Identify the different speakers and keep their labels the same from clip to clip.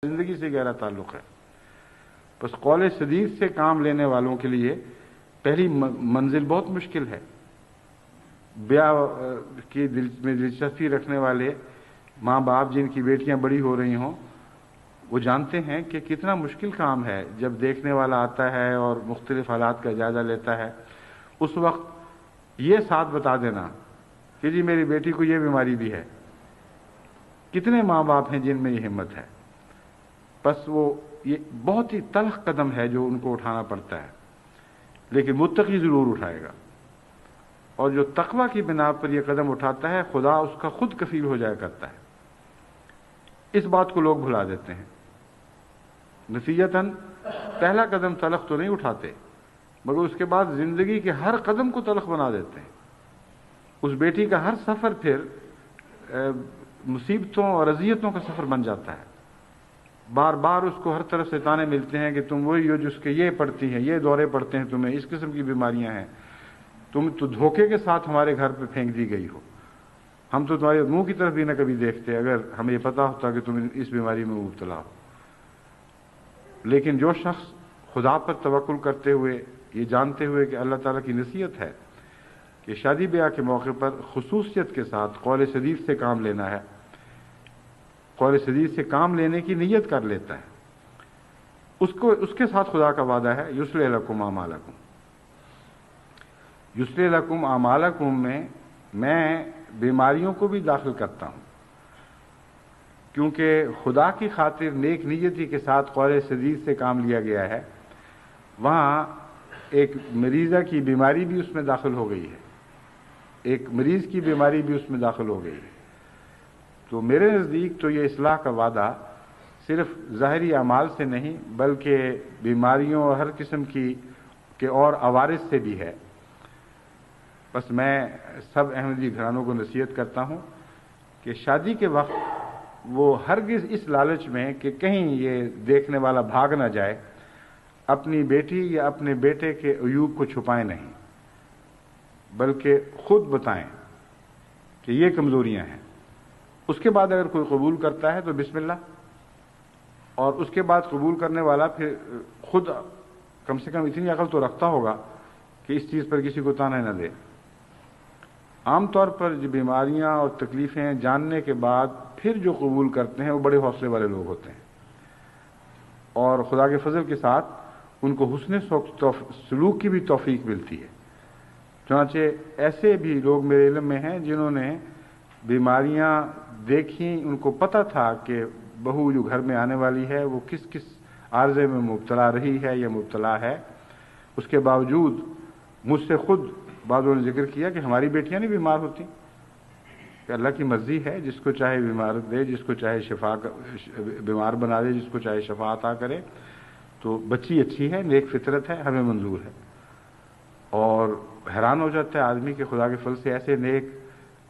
Speaker 1: زندگی سے گہرا تعلق ہے. بس قول سدید سے کام لینے والوں کے لیے پہلی منزل بہت مشکل ہے. بیاہ کی میں دلچسپی رکھنے والے ماں باپ جن کی بیٹیاں بڑی ہو رہی ہوں وہ جانتے ہیں کہ کتنا مشکل کام ہے. جب دیکھنے والا آتا ہے اور مختلف حالات کا جائزہ لیتا ہے اس وقت یہ ساتھ بتا دینا کہ جی میری بیٹی کو یہ بیماری بھی ہے. کتنے ماں باپ ہیں جن میں یہ ہمت ہے. بس وہ یہ بہت ہی تلخ قدم ہے جو ان کو اٹھانا پڑتا ہے، لیکن متقی ضرور اٹھائے گا. اور جو تقوی کی بنا پر یہ قدم اٹھاتا ہے خدا اس کا خود کفیل ہو جایا کرتا ہے. اس بات کو لوگ بھلا دیتے ہیں. نتیجتاً پہلا قدم تلخ تو نہیں اٹھاتے مگر اس کے بعد زندگی کے ہر قدم کو تلخ بنا دیتے ہیں. اس بیٹی کا ہر سفر پھر مصیبتوں اور اذیتوں کا سفر بن جاتا ہے. بار بار اس کو ہر طرف سے تانے ملتے ہیں کہ تم وہی ہو جس کے یہ پڑتی ہیں، یہ دورے پڑتے ہیں، تمہیں اس قسم کی بیماریاں ہیں، تم تو دھوکے کے ساتھ ہمارے گھر پہ پھینک دی گئی ہو، ہم تو تمہارے منہ کی طرف بھی نہ کبھی دیکھتے اگر ہمیں یہ پتا ہوتا کہ تم اس بیماری میں مبتلا ہو. لیکن جو شخص خدا پر توکل کرتے ہوئے یہ جانتے ہوئے کہ اللہ تعالیٰ کی نصیحت ہے کہ شادی بیاہ کے موقع پر خصوصیت کے ساتھ قول سدید سے کام لینا ہے، قول سدید سے کام لینے کی نیت کر لیتا ہے، اس کے ساتھ خدا کا وعدہ ہے یصلح لکم اعمالکم. یصلح لکم اعمالکم میں بیماریوں کو بھی داخل کرتا ہوں، کیونکہ خدا کی خاطر نیک نیتی کے ساتھ قول سدید سے کام لیا گیا ہے. وہاں ایک مریضہ کی بیماری بھی اس میں داخل ہو گئی ہے، ایک مریض کی بیماری بھی اس میں داخل ہو گئی ہے. تو میرے نزدیک تو یہ اصلاح کا وعدہ صرف ظاہری اعمال سے نہیں بلکہ بیماریوں اور ہر قسم کی کے اور عوارض سے بھی ہے. بس میں سب احمدی گھرانوں کو نصیحت کرتا ہوں کہ شادی کے وقت وہ ہرگز اس لالچ میں کہ کہیں یہ دیکھنے والا بھاگ نہ جائے اپنی بیٹی یا اپنے بیٹے کے عیوب کو چھپائیں نہیں، بلکہ خود بتائیں کہ یہ کمزوریاں ہیں. اس کے بعد اگر کوئی قبول کرتا ہے تو بسم اللہ، اور اس کے بعد قبول کرنے والا پھر خود کم سے کم اتنی عقل تو رکھتا ہوگا کہ اس چیز پر کسی کو تانے نہ دے. عام طور پر جو بیماریاں اور تکلیفیں جاننے کے بعد پھر جو قبول کرتے ہیں وہ بڑے حوصلے والے لوگ ہوتے ہیں، اور خدا کے فضل کے ساتھ ان کو حسن سلوک کی بھی توفیق ملتی ہے. چنانچہ ایسے بھی لوگ میرے علم میں ہیں جنہوں نے بیماریاں دیکھیں، ان کو پتہ تھا کہ بہو جو گھر میں آنے والی ہے وہ کس کس عارضے میں مبتلا رہی ہے یا مبتلا ہے. اس کے باوجود مجھ سے خود بعضوں نے ذکر کیا کہ ہماری بیٹیاں نہیں بیمار ہوتی، کہ اللہ کی مرضی ہے، جس کو چاہے بیمار دے، جس کو چاہے بیمار بنا دے، جس کو چاہے شفا عطا کرے. تو بچی اچھی ہے، نیک فطرت ہے، ہمیں منظور ہے. اور حیران ہو جاتا ہے آدمی کہ خدا کے فضل سے ایسے نیک،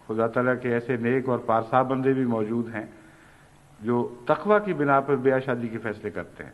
Speaker 1: خدا تعالیٰ کے ایسے نیک اور پارسا بندے بھی موجود ہیں جو تقوی کی بنا پر بیاہ شادی کے فیصلے کرتے ہیں.